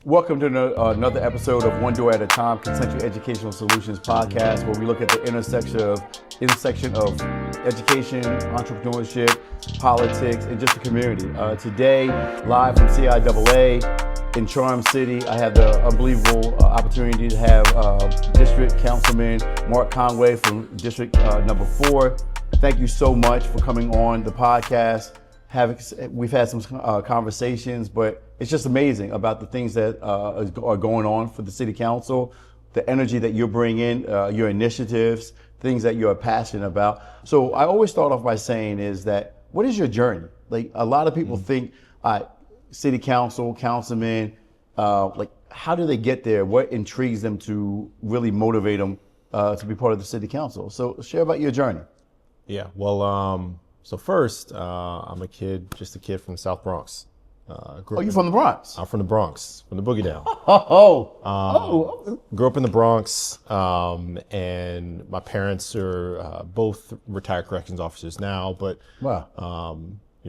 Welcome to another episode of One Door at a Time, Consensual Educational Solutions Podcast, where we look at the intersection of education, entrepreneurship, politics, and just the community. Today, live from CIAA in Charm City, I have the unbelievable opportunity to have District Councilman Mark Conway from District number 4. Thank you so much for coming on the podcast. We've had some conversations, but it's just amazing about the things that are going on for the City Council, the energy that you're bringing, your initiatives, things that you're passionate about. So I always start off by saying is that, what is your journey? Like, a lot of people think City Council, councilmen, like, how do they get there? What intrigues them to really motivate them to be part of the City Council? So share about your journey. Yeah, well, so first, I'm a kid from the South Bronx. You're from the Bronx? I'm from the Bronx, from the Boogie Down. Grew up in the Bronx, and my parents are both retired corrections officers now, but wow.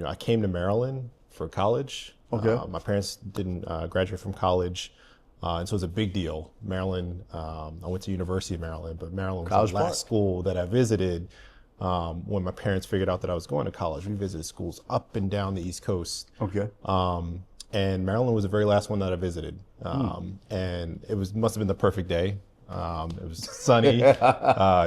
I came to Maryland for college. Okay. My parents didn't graduate from college, and so it was a big deal. Maryland, I went to University of Maryland, but Maryland was the last school that I visited. When my parents figured out that I was going to college, we visited schools up and down the East Coast. Okay. And Maryland was the very last one that I visited. And it must have been the perfect day. It was sunny,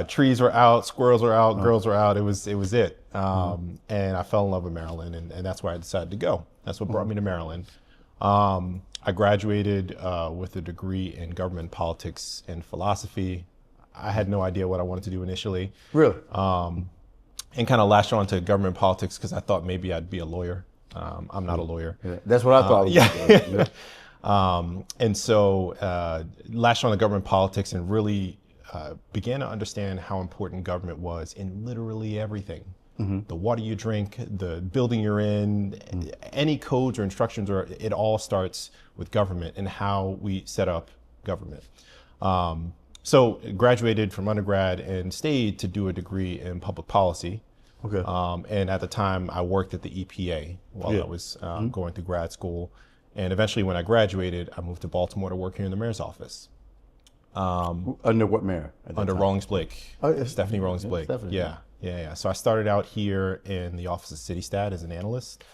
trees were out, squirrels were out, girls were out. It was it. And I fell in love with Maryland, and that's where I decided to go. That's what brought me to Maryland. I graduated with a degree in government politics and philosophy. I had no idea what I wanted to do initially. Really? And kind of latched on to government politics because I thought maybe I'd be a lawyer. I'm not a lawyer. Yeah, that's what I thought. Yeah. And so latched on to government politics and really began to understand how important government was in literally everything. Mm-hmm. The water you drink, the building you're in, any codes or instructions, it all starts with government and how we set up government. So graduated from undergrad and stayed to do a degree in public policy. Okay. And at the time, I worked at the EPA while I was going through grad school. And eventually, when I graduated, I moved to Baltimore to work here in the mayor's office. Under what mayor? Under Rawlings Blake. Oh, Stephanie Rawlings Blake. Yeah. So I started out here in the Office of City Stat as an analyst.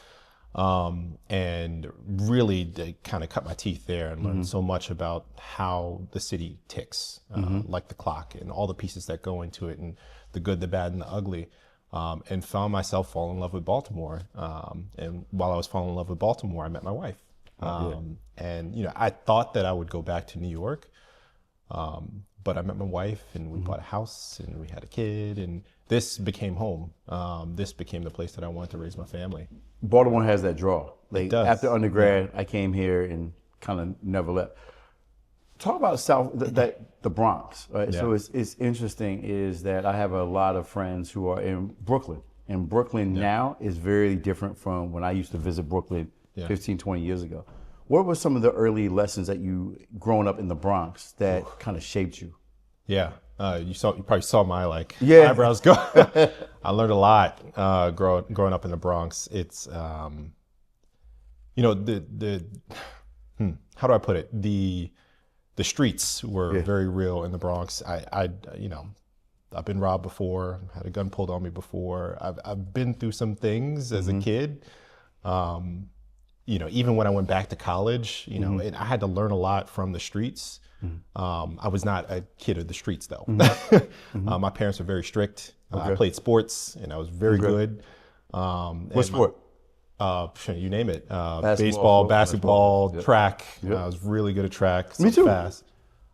And really kind of cut my teeth there and learned so much about how the city ticks, like the clock and all the pieces that go into it and the good, the bad, and the ugly, and found myself falling in love with Baltimore. And while I was falling in love with Baltimore, I met my wife. And, I thought that I would go back to New York, but I met my wife and we bought a house and we had a kid, and this became home. This became the place that I wanted to raise my family. Baltimore has that draw. Like, it does. After undergrad, I came here and kind of never left. Talk about the Bronx, right? Yeah. So it's interesting is that I have a lot of friends who are in Brooklyn. And Brooklyn now is very different from when I used to visit Brooklyn 15, 20 years ago. What were some of the early lessons that you, growing up in the Bronx, that kind of shaped you? Yeah. You probably saw my eyebrows go. I learned a lot growing up in the Bronx. It's how do I put it? The streets were very real in the Bronx. I've been robbed before, had a gun pulled on me before. I've been through some things as a kid. Even when I went back to college, and I had to learn a lot from the streets. I was not a kid of the streets, though. My parents were very strict. I played sports, and I was very good. What sport? You name it. Baseball, basketball, track. Yep. I was really good at track. Me too. Fast.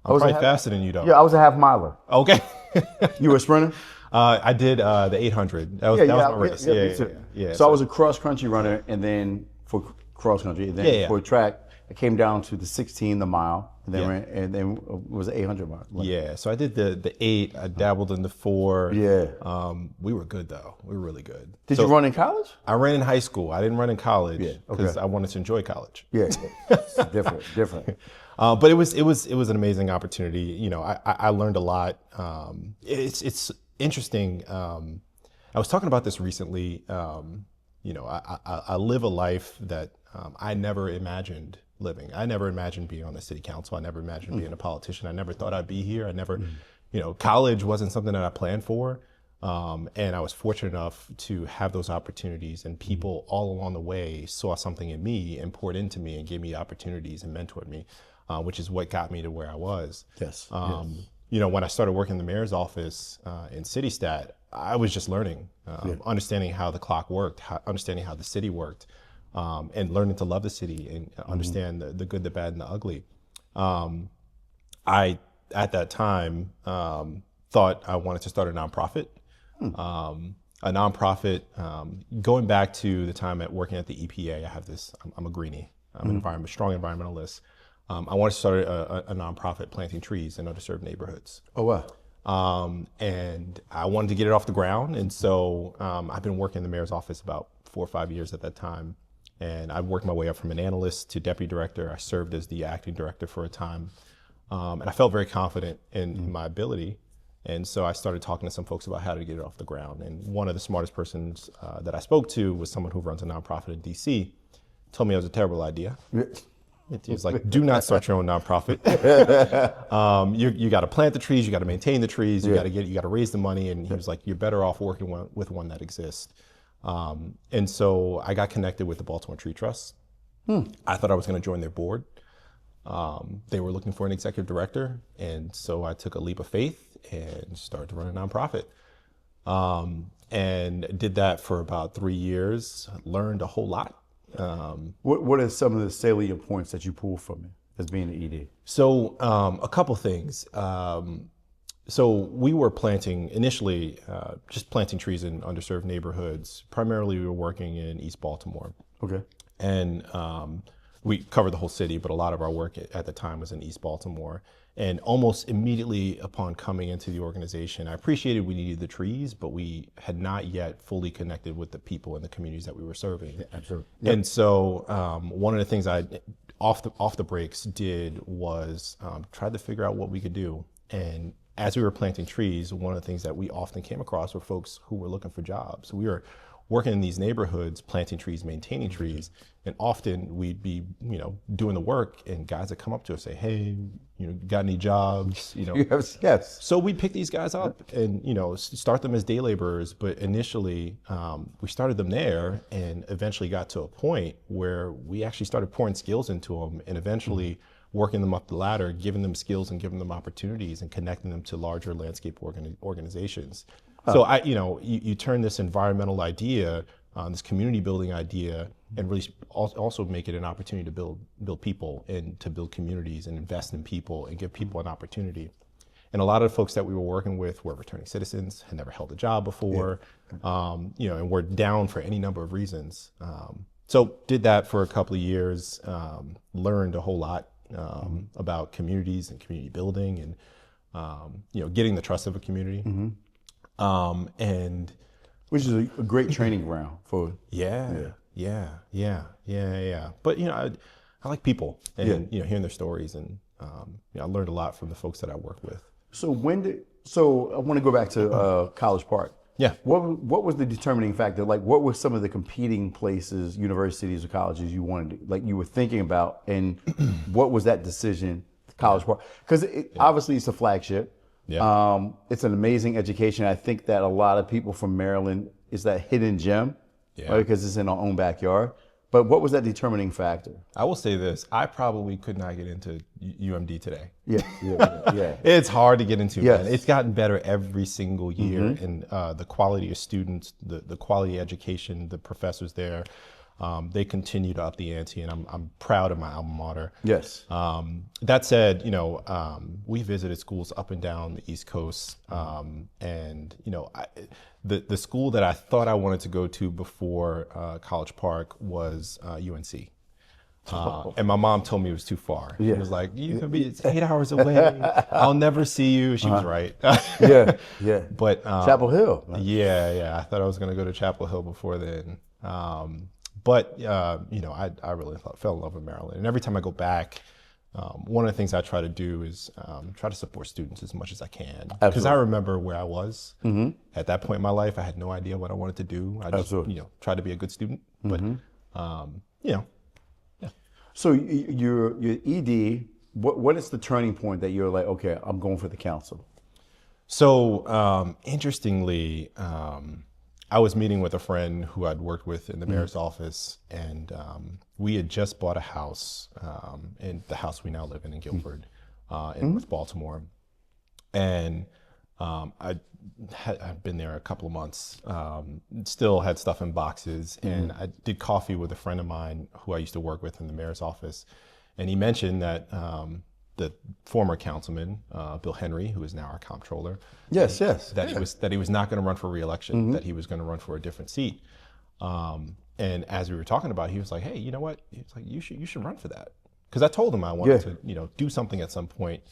I'm probably faster than you, though. Yeah, I was a half miler. Okay. You were a sprinter? I did the 800. That was my race. Yeah. So I was a cross country runner, and then for cross country, and then for track, I came down to the 16, the mile, and then it was the 800 mile. Yeah, so I did the 8. I dabbled in the 4. Yeah. We were good though. We were really good. Did you run in college? I ran in high school. I didn't run in college because I wanted to enjoy college. Yeah. different. But it was an amazing opportunity. I learned a lot. It's interesting. I was talking about this recently. I live a life that I never imagined living. I never imagined being on the city council. I never imagined being a politician. I never thought I'd be here. I never, college wasn't something that I planned for. And I was fortunate enough to have those opportunities, and people all along the way saw something in me and poured into me and gave me opportunities and mentored me, which is what got me to where I was. Yes. When I started working in the mayor's office in city stat, I was just learning, understanding how the clock worked, understanding how the city worked, and learning to love the city and understand the good, the bad, and the ugly. I, at that time, thought I wanted to start a nonprofit. Going back to the time working at the EPA, I have this, I'm a greenie, I'm an strong environmentalist. I wanted to start a nonprofit planting trees in underserved neighborhoods. Oh, wow. And I wanted to get it off the ground. And so I've been working in the mayor's office about 4 or 5 years at that time. And I worked my way up from an analyst to deputy director. I served as the acting director for a time. And I felt very confident in my ability. And so I started talking to some folks about how to get it off the ground. And one of the smartest persons that I spoke to was someone who runs a nonprofit in DC, told me it was a terrible idea. He was like, do not start your own nonprofit. You got to plant the trees, you got to maintain the trees, you got to raise the money. And he was like, you're better off working with one that exists. And so I got connected with the Baltimore Tree Trust. I thought I was going to join their board. They were looking for an executive director. And so I took a leap of faith and started to run a nonprofit. And did that for about 3 years, learned a whole lot. What are some of the salient points that you pull from it as being an ED? So a couple things. So we were planting initially, just planting trees in underserved neighborhoods. Primarily, we were working in East Baltimore. Okay. And we covered the whole city, but a lot of our work at the time was in East Baltimore. And almost immediately upon coming into the organization, I appreciated we needed the trees, but we had not yet fully connected with the people in the communities that we were serving. Yeah, absolutely. Yep. And so one of the things I, off the breaks, did was try to figure out what we could do. And as we were planting trees, one of the things that we often came across were folks who were looking for jobs. We were working in these neighborhoods, planting trees, maintaining trees, and often we'd be, doing the work, and guys would come up to us and say, hey, got any jobs? Yes. So we pick these guys up and, start them as day laborers. But initially, we started them there and eventually got to a point where we actually started pouring skills into them and eventually working them up the ladder, giving them skills and giving them opportunities and connecting them to larger landscape organizations. So you turn this environmental idea, this community building idea, and really also make it an opportunity to build people and to build communities and invest in people and give people an opportunity. And a lot of the folks that we were working with were returning citizens, had never held a job before, and were down for any number of reasons. So did that for a couple of years, learned a whole lot about communities and community building and getting the trust of a community. And which is a great training ground for yeah. But I like people and hearing their stories, and I learned a lot from the folks that I work with. So I want to go back to College Park. Yeah. What was the determining factor? Like, what were some of the competing places, universities or colleges you wanted, you were thinking about, and what was that decision, College Park? Because obviously it's a flagship. Yeah. It's an amazing education. I think that a lot of people from Maryland, is that hidden gem, right? Because it's in our own backyard. But what was that determining factor? I will say this: I probably could not get into UMD today. Yeah. It's hard to get into. Yes. Man. It's gotten better every single year, and the quality of students, the quality of education, the professors there, they continue to up the ante, and I'm proud of my alma mater. Yes. That said, we visited schools up and down the East Coast, and the school that I thought I wanted to go to before College Park was UNC. And my mom told me it was too far. She was like, it's 8 hours away. I'll never see you. She was right. Yeah. But Chapel Hill. Yeah. I thought I was going to go to Chapel Hill before then. But I really fell in love with Maryland. And every time I go back, one of the things I try to do is try to support students as much as I can. Because I remember where I was. At that point in my life, I had no idea what I wanted to do. I just, tried to be a good student. But, So your ED, what is the turning point that you're like, okay, I'm going for the council? So interestingly, I was meeting with a friend who I'd worked with in the mayor's office, and we had just bought a house in the house we now live in Guilford, in North Baltimore. And I'd been there a couple of months, still had stuff in boxes, and I did coffee with a friend of mine who I used to work with in the mayor's office. And he mentioned that the former councilman, Bill Henry, who is now our comptroller, Yes. that he was not going to run for re-election, that he was going to run for a different seat. And as we were talking about it, he was like, "Hey, you know what? He's like, you should run for that." Because I told him I wanted to, do something at some point.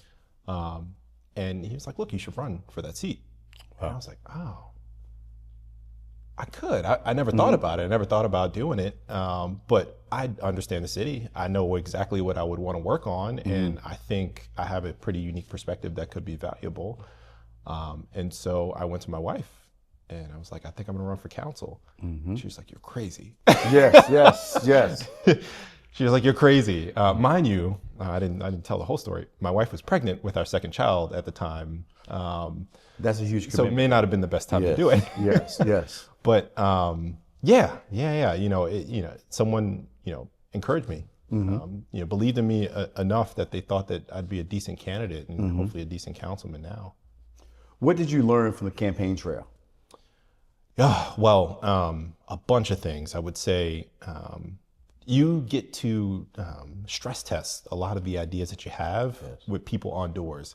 And he was like, "Look, you should run for that seat." And I was like, "Oh, I could." I never thought about it. I never thought about doing it. But I understand the city. I know exactly what I would want to work on. And I think I have a pretty unique perspective that could be valuable. And so I went to my wife and I was like, "I think I'm going to run for council." She was like, "You're crazy." Yes. She was like, "You're crazy." Mind you, I didn't tell the whole story. My wife was pregnant with our second child at the time. That's a huge commitment. So it may not have been the best time to do it. Yes. But yeah. Someone encouraged me. Believed in me enough that they thought that I'd be a decent candidate and hopefully a decent councilman now. What did you learn from the campaign trail? Well, a bunch of things. I would say you get to stress test a lot of the ideas that you have with people on doors.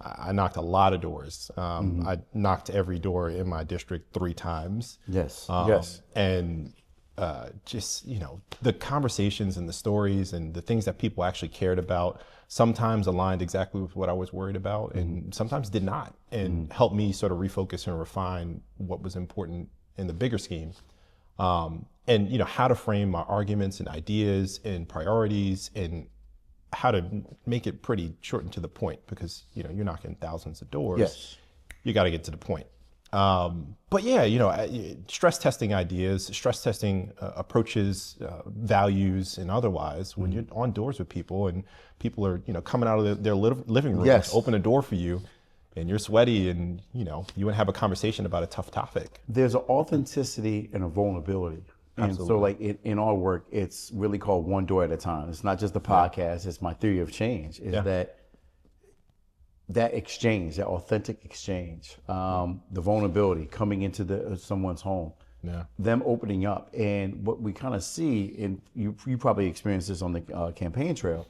I knocked a lot of doors. I knocked every door in my district 3 times. Yes. And just, the conversations and the stories and the things that people actually cared about sometimes aligned exactly with what I was worried about and sometimes did not, and helped me sort of refocus and refine what was important in the bigger scheme. And how to frame my arguments and ideas and priorities and how to make it pretty short and to the point, because you're knocking thousands of doors. Yes. You got to get to the point. But yeah, stress testing ideas, stress testing approaches, values, and otherwise when you're on doors with people and people are coming out of their living room, open a door for you, and you're sweaty, and you want to have a conversation about a tough topic. There's an authenticity and a vulnerability. And so like in our work, it's really called one door at a time. It's not just the podcast, it's my theory of change, is that exchange, that authentic exchange, the vulnerability coming into someone's home, them opening up. And what we kind of see, and you probably experienced this on the campaign trail,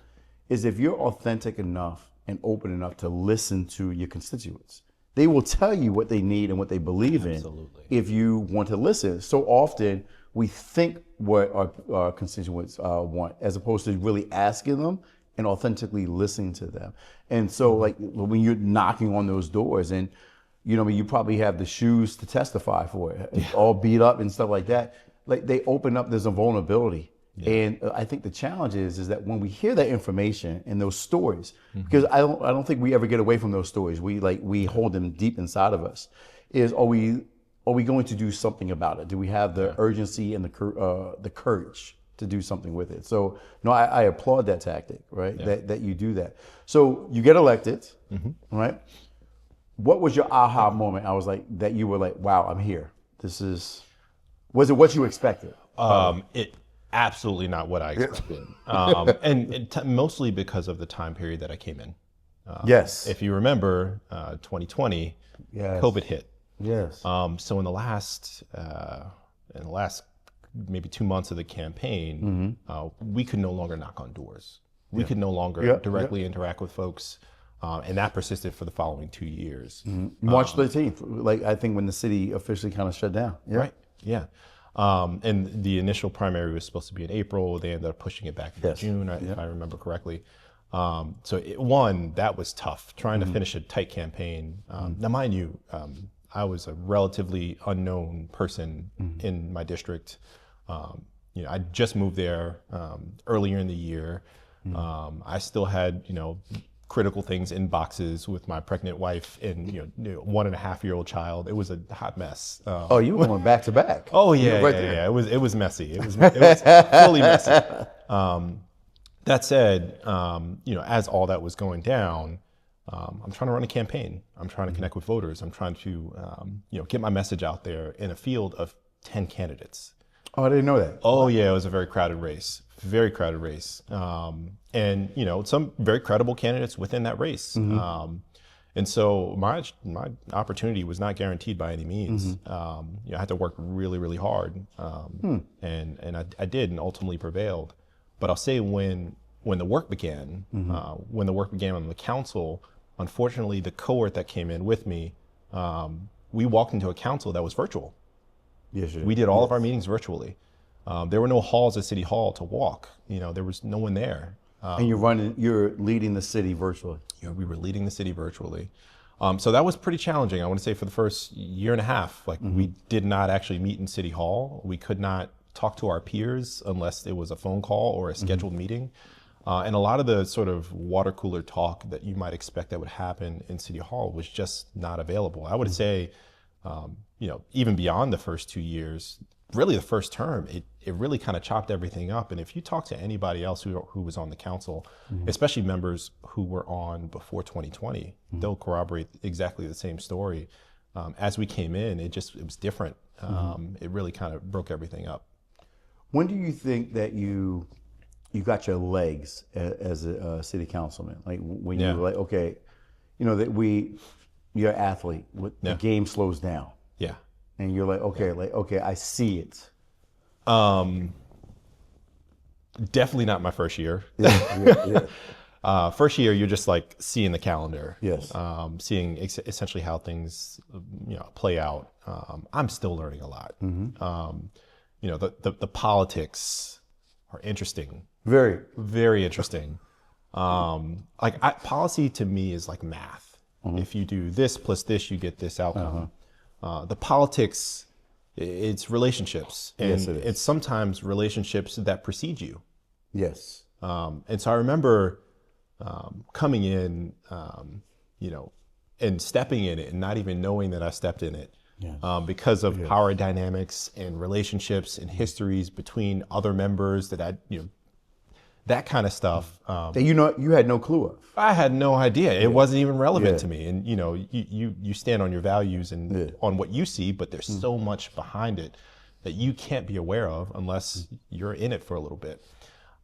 is if you're authentic enough and open enough to listen to your constituents, they will tell you what they need and what they believe in if you want to listen. So often we think what our constituents want, as opposed to really asking them and authentically listening to them. And so like when you're knocking on those doors and you probably have the shoes to testify for it, all beat up and stuff like that, like they open up, there's a vulnerability. And I think the challenge is that when we hear that information and those stories, because I don't think we ever get away from those stories. We hold them deep inside of us. Are we going to do something about it? Do we have the urgency and the courage to do something with it? So no, I applaud that tactic, right? That you do that. So you get elected, right? What was your aha moment? I was like, that you were like, wow, I'm here. Was it what you expected? It absolutely not what I expected. And mostly because of the time period that I came in. If you remember, 2020, COVID hit. So in the last maybe 2 months of the campaign, we could no longer knock on doors. We could no longer directly interact with folks. And that persisted for the following 2 years. March 13th, like I think when the city officially kind of shut down. Right, and the initial primary was supposed to be in April. They ended up pushing it back to June, if I remember correctly. So that was tough, trying to finish a tight campaign. Now, mind you, I was a relatively unknown person in my district. I just moved there earlier in the year. I still had, critical things in boxes with my pregnant wife and 1.5-year-old child. It was a hot mess. You were going back to back. Oh yeah. It was messy. It was fully messy. That said, as all that was going down, I'm trying to run a campaign. I'm trying to connect with voters. I'm trying to, get my message out there in a field of 10 candidates. Oh, I didn't know that. Oh yeah, it was a very crowded race. Very crowded race. And some very credible candidates within that race. And so my opportunity was not guaranteed by any means. I had to work really, really hard. And I did, and ultimately prevailed. But I'll say when the work began, on the council, unfortunately the cohort that came in with me, we walked into a council that was virtual. Yes, sir. We did all of our meetings virtually. There were no halls at City Hall to walk. There was no one there. And you're leading the city virtually. We were leading the city virtually. So that was pretty challenging. I want to say for the first year and a half, we did not actually meet in City Hall. We could not talk to our peers unless it was a phone call or a scheduled meeting. And a lot of the sort of water cooler talk that you might expect that would happen in City Hall was just not available. I would say, even beyond the first 2 years, really the first term, it really kind of chopped everything up. And if you talk to anybody else who was on the council, especially members who were on before 2020, they'll corroborate exactly the same story. As we came in, it was different. It really kind of broke everything up. When do you think that you got your legs as a city councilman? Like when you were like, okay, you're an athlete, the game slows down. Yeah. And you're like, okay, I see it. Definitely not my first year. Yeah. First year, you're just like seeing the calendar. Yes. Seeing essentially how things, play out. I'm still learning a lot. The politics are interesting. Very, very interesting. Policy to me is like math. If you do this plus this, you get this outcome. The politics, it's relationships, and yes, it's sometimes relationships that precede you. Yes. And so I remember coming in, and stepping in it and not even knowing that I stepped in it. Yes. Because of power dynamics and relationships and histories between other members that kind of stuff. That you had no clue of. I had no idea. It wasn't even relevant to me. And you stand on your values and on what you see, but there's so much behind it that you can't be aware of unless you're in it for a little bit.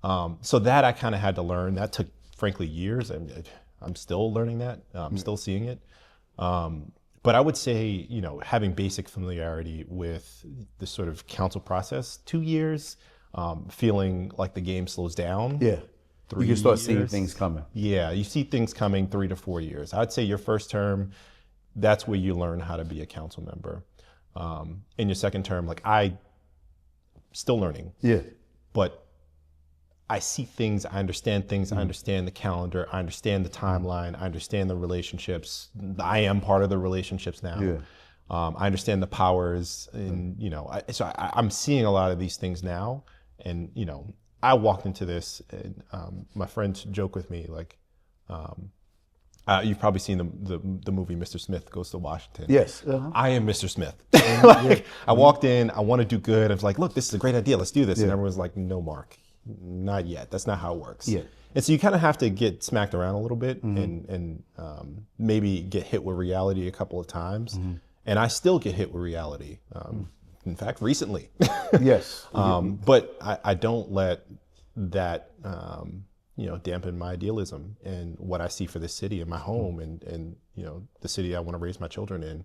So that I kind of had to learn. That took, frankly, years. I'm still learning that. I'm still seeing it. But I would say, having basic familiarity with the sort of council process, 2 years, feeling like the game slows down. Yeah. 3 You can start years. seeing things coming. Yeah, you see things coming 3 to 4 years. I'd say your first term, that's where you learn how to be a council member. In your second term, I still learning. Yeah. But I see things, I understand things, I understand the calendar, I understand the timeline, I understand the relationships. I am part of the relationships now. Yeah. I understand the powers, and so I'm seeing a lot of these things now. And I walked into this, and my friends joke with me you've probably seen the movie Mr. Smith Goes to Washington. Yes. I am Mr. Smith. I walked in, I want to do good. I was like, look, this is a great idea. Let's do this. And everyone's like, no, Mark, not yet. That's not how it works. Yeah. And so you kind of have to get smacked around a little bit and maybe get hit with reality a couple of times. And I still get hit with reality. In fact, recently. Yes. But I don't let that dampen my idealism and what I see for this city and my home and the city I want to raise my children in.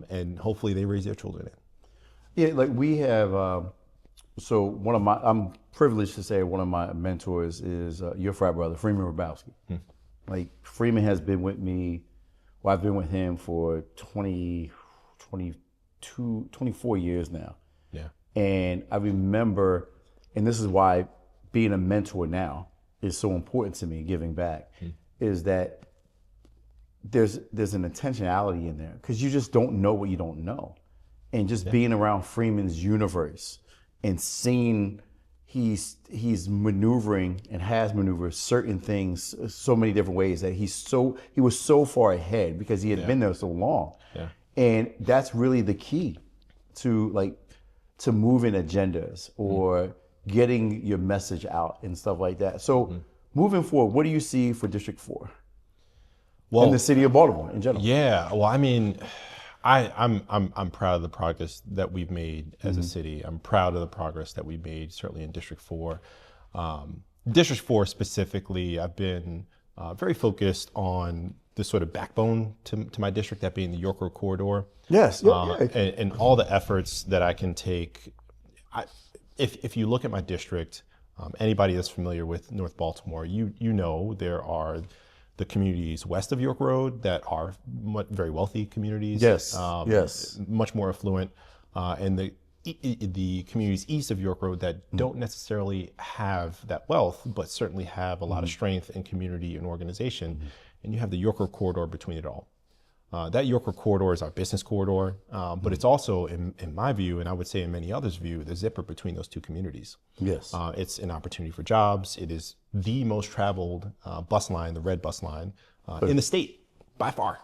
And hopefully they raise their children in. Yeah, we have, so I'm privileged to say one of my mentors is your frat brother, Freeman Rabowski. Freeman has been with me, I've been with him for 24 years now. Yeah. And I remember, and this is why being a mentor now is so important to me, giving back, is that there's an intentionality in there, because you just don't know what you don't know. And just being around Freeman's universe and seeing he's maneuvering and has maneuvered certain things so many different ways that he was so far ahead because he had been there so long. Yeah. And that's really the key to moving agendas or getting your message out and stuff like that. So moving forward, what do you see for District 4 in the city of Baltimore in general? Yeah, well, I mean, I'm proud of the progress that we've made as a city. I'm proud of the progress that we made, certainly in District 4. District 4 specifically, I've been very focused on the sort of backbone to my district, that being the York Road corridor. Yes, And all the efforts that I can take. If you look at my district, anybody that's familiar with North Baltimore, you know there are the communities west of York Road that are very wealthy communities. Yes. Much more affluent, and the communities east of York Road that don't necessarily have that wealth, but certainly have a lot of strength in community and organization. And you have the York Road corridor between it all. That York Road corridor is our business corridor, but it's also, in my view, and I would say in many others' view, the zipper between those two communities. Yes. It's an opportunity for jobs. It is the most traveled bus line, the red bus line, in the state, by far.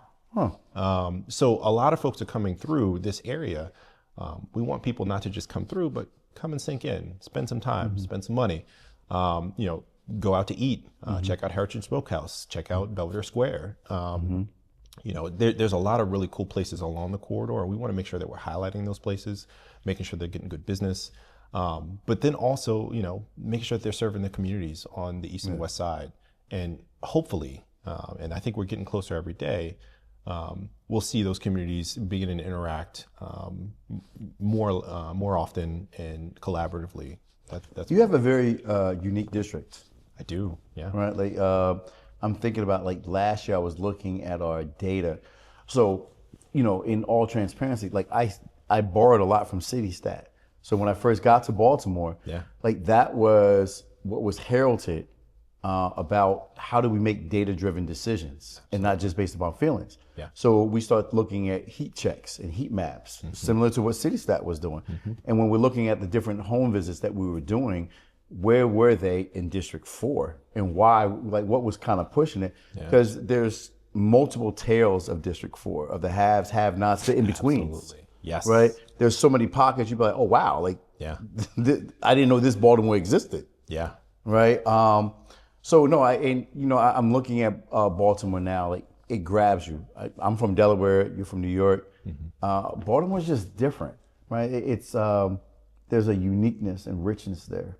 So a lot of folks are coming through this area. We want people not to just come through, but come and sink in, spend some time, spend some money, go out to eat, check out Heritage Smokehouse, check out Belvedere Square. There's a lot of really cool places along the corridor. We want to make sure that we're highlighting those places, making sure they're getting good business, but then also, making sure that they're serving the communities on the east and west side. And hopefully, and I think we're getting closer every day, we'll see those communities beginning to interact more often and collaboratively. You have a very unique district. I do, yeah. Right, like I'm thinking about, like, last year I was looking at our data. So, in all transparency, like I borrowed a lot from CityStat. So when I first got to Baltimore, like that was what was heralded about how do we make data-driven decisions and not just based upon feelings. So we start looking at heat checks and heat maps, similar to what CityStat was doing. And when we're looking at the different home visits that we were doing, where were they in District 4 and why, like what was kind of pushing it? Because there's multiple tales of District 4, of the haves, have-nots, the in-betweens. Absolutely. Yes. Right? There's so many pockets, you'd be like, oh, wow, like, I didn't know this Baltimore existed. Yeah. Right? So, no, I'm looking at Baltimore now, like, it grabs you. I'm from Delaware, you're from New York. Baltimore's just different, right? It's there's a uniqueness and richness there.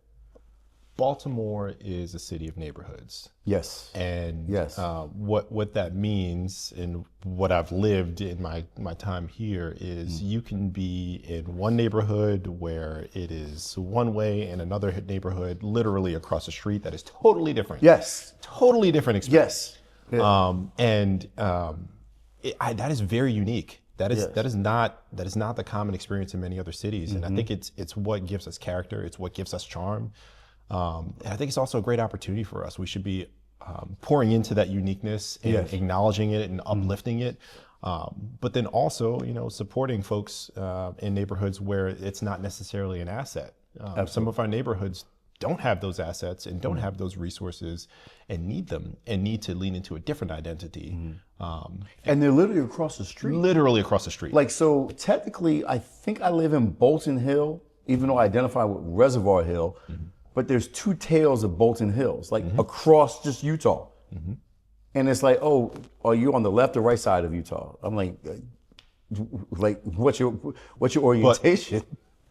Baltimore is a city of neighborhoods. Yes. And what that means, and what I've lived in my time here, is you can be in one neighborhood where it is one way, and another neighborhood literally across the street that is totally different. Yes. Totally different experience. Yes. That is very unique. That is not the common experience in many other cities. And I think it's what gives us character. It's what gives us charm. And I think it's also a great opportunity for us. We should be pouring into that uniqueness and acknowledging it and uplifting it. But then also, supporting folks in neighborhoods where it's not necessarily an asset. Some of our neighborhoods don't have those assets and don't have those resources and need them and need to lean into a different identity. And they're literally across the street. Literally across the street. Like, so technically, I think I live in Bolton Hill, even though I identify with Reservoir Hill. But there's two tails of Bolton Hills, like across just Utah. And it's like, oh, are you on the left or right side of Utah? I'm like what's your orientation?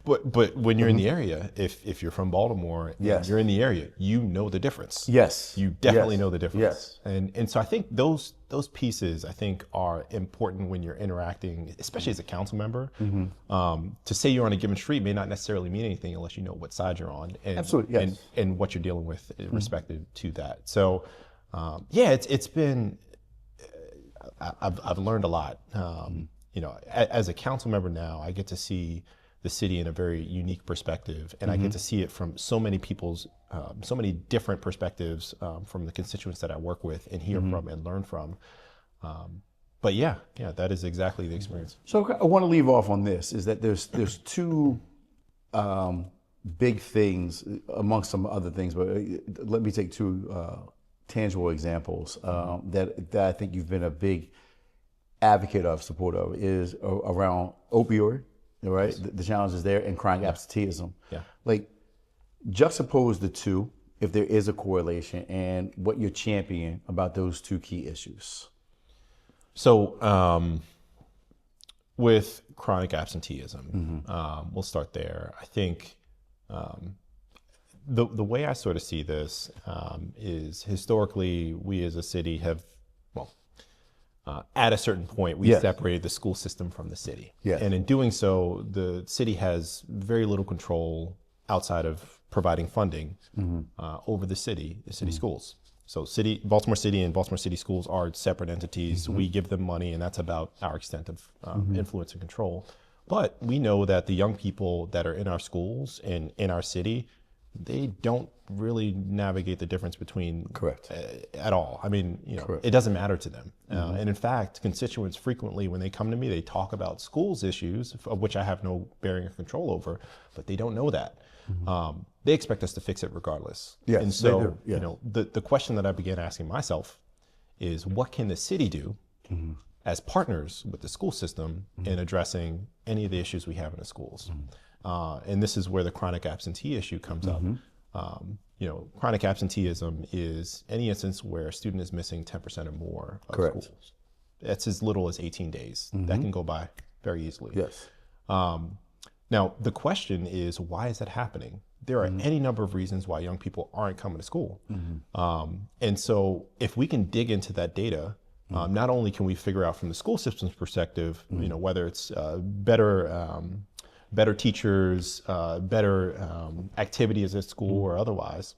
But when you're in the area, if you're from Baltimore, and you're in the area, you know the difference. Yes. You definitely know the difference. Yes. And so I think those pieces, I think, are important when you're interacting, especially as a council member. To say you're on a given street may not necessarily mean anything unless you know what side you're on. And, absolutely, yes. And what you're dealing with respective to that. So, it's been, I've learned a lot. As a council member now, I get to see the city in a very unique perspective, and I get to see it from so many people's, so many different perspectives from the constituents that I work with and hear from and learn from. But that is exactly the experience. So I want to leave off on this, is that there's two big things amongst some other things, but let me take two tangible examples that I think you've been a big advocate of, support of, is around opioid. Right, the challenges there, and chronic absenteeism. Like, Juxtapose the two, if there is a correlation, and what you're championing about those two key issues. So with chronic absenteeism, we'll start there. I think the way I sort of see this is historically we as a city have, at a certain point, we separated the school system from the city. Yes. And in doing so, the city has very little control outside of providing funding over the city schools. So Baltimore City and Baltimore City Schools are separate entities. We give them money, and that's about our extent of influence and control. But we know that the young people that are in our schools and in our city, they don't really navigate the difference between at all. I mean, it doesn't matter to them. And in fact, constituents frequently, when they come to me, they talk about schools issues, of which I have no bearing or control over, but they don't know that. They expect us to fix it regardless. Yes, and so, they do. Yes. The question that I began asking myself is, what can the city do as partners with the school system in addressing any of the issues we have in the schools? And this is where the chronic absentee issue comes up. Chronic absenteeism is any instance where a student is missing 10% or more of schools. That's as little as 18 days. That can go by very easily. Yes. Now, the question is, why is that happening? There are any number of reasons why young people aren't coming to school. And so if we can dig into that data, not only can we figure out from the school system's perspective, whether it's better teachers, better activities at school or otherwise,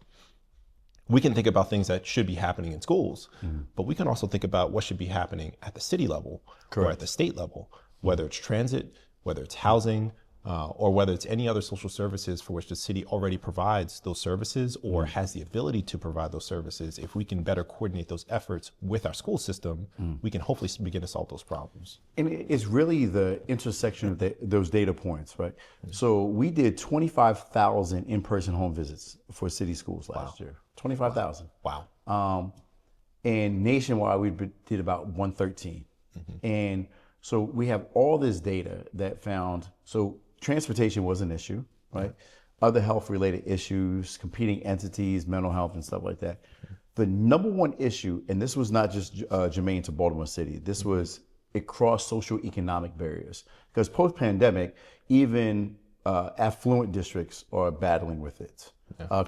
we can think about things that should be happening in schools, but we can also think about what should be happening at the city level or at the state level, whether it's transit, whether it's housing, or whether it's any other social services for which the city already provides those services or has the ability to provide those services. If we can better coordinate those efforts with our school system, we can hopefully begin to solve those problems. And it's really the intersection of those data points, right? So we did 25,000 in-person home visits for city schools last year. 25,000. Wow. And nationwide, we did about 113. And so we have all this data that found, so transportation was an issue, right? Other health-related issues, competing entities, mental health and stuff like that. The number one issue, and this was not just germane to Baltimore City, this was, it crossed social economic barriers. Because post-pandemic, even affluent districts are battling with it,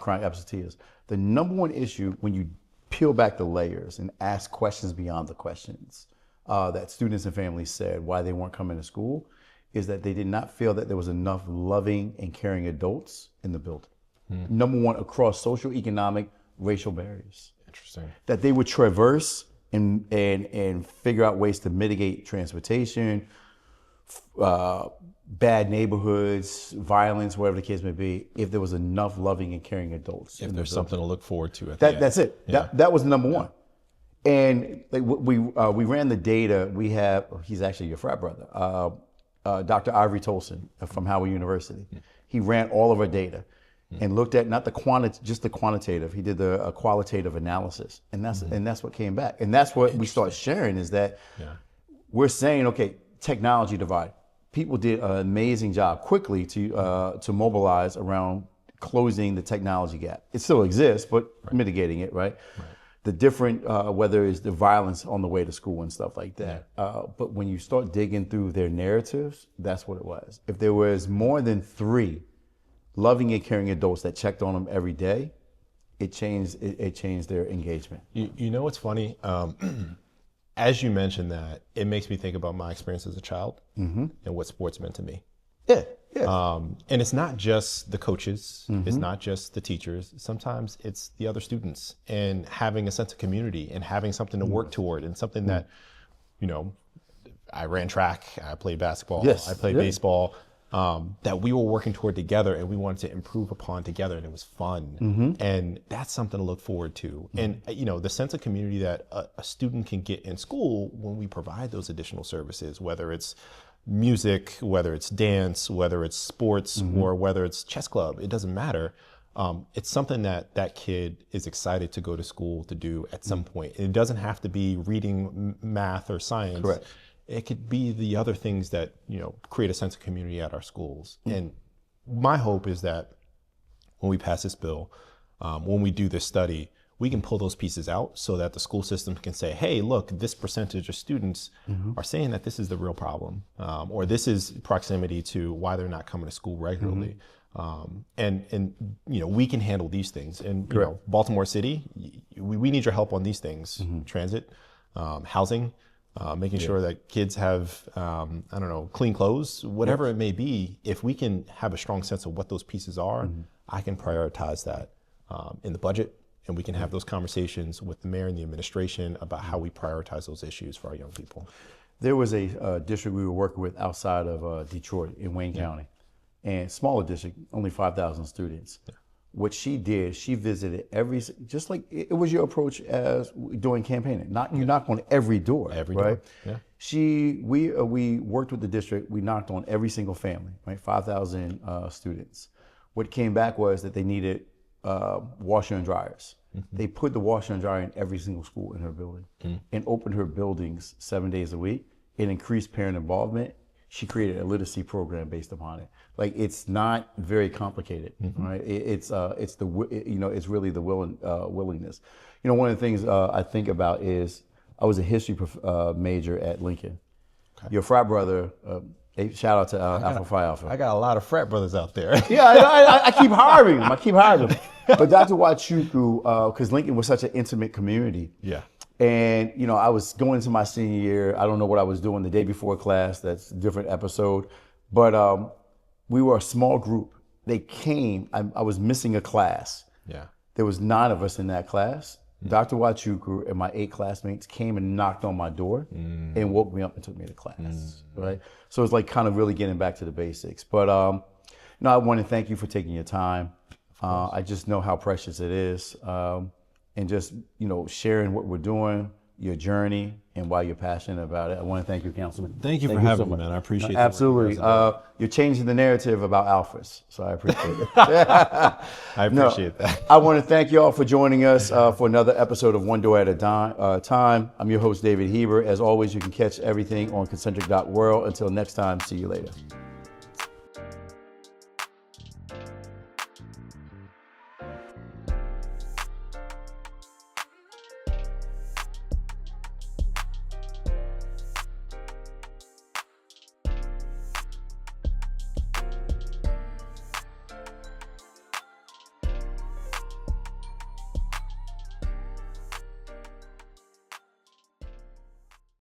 chronic absenteeism. The number one issue, when you peel back the layers and ask questions beyond the questions that students and families said why they weren't coming to school, is that they did not feel that there was enough loving and caring adults in the building. Number one, across social, economic, racial barriers. Interesting. That they would traverse and figure out ways to mitigate transportation, bad neighborhoods, violence, whatever the case may be, if there was enough loving and caring adults. If there's something to look forward to at that's it. Yeah. That was number one. And like we ran the data. We have, he's actually your frat brother, Dr. Ivory Tolson from Howard University. He ran all of our data and looked at not the just the quantitative. He did a qualitative analysis, and that's what came back. And that's what we start sharing is that we're saying, okay, technology divide. People did an amazing job quickly to mobilize around closing the technology gap. It still exists, but mitigating it, right? The different, whether it's the violence on the way to school and stuff like that. But when you start digging through their narratives, that's what it was. If there was more than 3 loving and caring adults that checked on them every day, it changed their engagement. You know what's funny? As you mentioned that, it makes me think about my experience as a child and what sports meant to me. Yeah. And it's not just the coaches, it's not just the teachers. Sometimes it's the other students and having a sense of community and having something to work toward and something that, I ran track, I played basketball, I played baseball, that we were working toward together and we wanted to improve upon together, and it was fun. And that's something to look forward to. And, the sense of community that a student can get in school when we provide those additional services, whether it's music, whether it's dance, whether it's sports, or whether it's chess club, it doesn't matter. It's something that kid is excited to go to school to do at some point. And it doesn't have to be reading math or science. Correct. It could be the other things that, create a sense of community at our schools. And my hope is that when we pass this bill, when we do this study, we can pull those pieces out so that the school system can say, hey, look, this percentage of students are saying that this is the real problem, or this is proximity to why they're not coming to school regularly. And we can handle these things. And Baltimore City, we need your help on these things: transit, housing, making sure that kids have clean clothes, whatever it may be. If we can have a strong sense of what those pieces are, I can prioritize that in the budget, and we can have those conversations with the mayor and the administration about how we prioritize those issues for our young people. There was a district we were working with outside of Detroit in Wayne County, and smaller district, only 5,000 students. What she did, she visited just like it was your approach as doing campaigning. You knock on every door, right? Yeah. We worked with the district. We knocked on every single family, right? 5,000 students. What came back was that they needed washer and dryers. They put the washer and dryer in every single school in her building and opened her buildings 7 days a week. It increased parent involvement. She created a literacy program based upon it. Like, it's not very complicated, right? It's really the willingness. One of the things I think about is I was a history major at Lincoln. Okay. Your frat brother, shout out to Alpha Phi Alpha. I got a lot of frat brothers out there. Yeah, I keep hiring them. But Dr. Wachuku, because Lincoln was such an intimate community. Yeah. And, I was going into my senior year. I don't know what I was doing the day before class. That's a different episode. But we were a small group. They came. I was missing a class. Yeah. There was 9 of us in that class. Dr. Wachuku and my 8 classmates came and knocked on my door and woke me up and took me to class, right? So it's like kind of really getting back to the basics. But, I want to thank you for taking your time. I just know how precious it is. And just, sharing what we're doing, your journey, and why you're passionate about it. I want to thank you, Councilman. Thank you for having me, man. I appreciate it. Absolutely. You're changing the narrative about alphas, so I appreciate it. I appreciate that. I want to thank you all for joining us for another episode of One Door at a Time. I'm your host, David Heiber. As always, you can catch everything on concentric.world. Until next time, see you later.